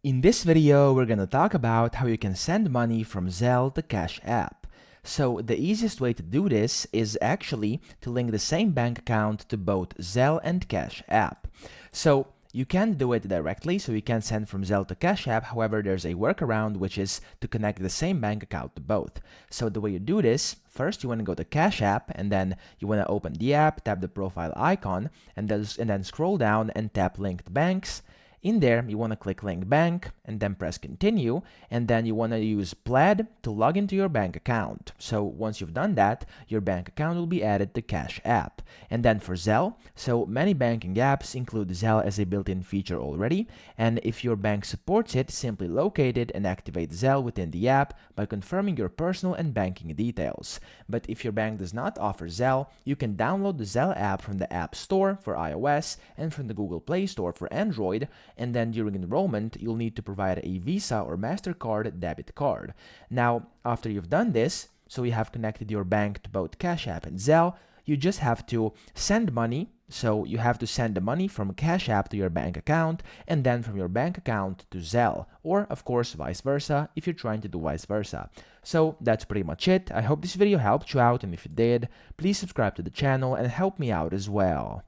In this video, we're gonna talk about how you can send money from Zelle to Cash App. So the easiest way to do this is actually to link the same bank account to both Zelle and Cash App. So you can do it directly, so you can send from Zelle to Cash App. However, there's a workaround, which is to connect the same bank account to both. So the way you do this, first you want to go to Cash App, and then you want to open the app, tap the profile icon, and then scroll down and tap Linked Banks. In there, you want to click Link Bank and then press Continue, and then you want to use Plaid to log into your bank account. So once you've done that, your bank account will be added to Cash App. And then for Zelle, so many banking apps include Zelle as a built-in feature already, and if your bank supports it, simply locate it and activate Zelle within the app by confirming your personal and banking details. But if your bank does not offer Zelle, you can download the Zelle app from the App Store for iOS and from the Google Play Store for Android, and then during enrollment, you'll need to provide a Visa or MasterCard debit card. Now, after you've done this, so you have connected your bank to both Cash App and Zelle, you just have to send money. So you have to send the money from Cash App to your bank account, and then from your bank account to Zelle, or of course vice versa if you're trying to do vice versa. So that's pretty much it. I hope this video helped you out, and if it did, please subscribe to the channel and help me out as well.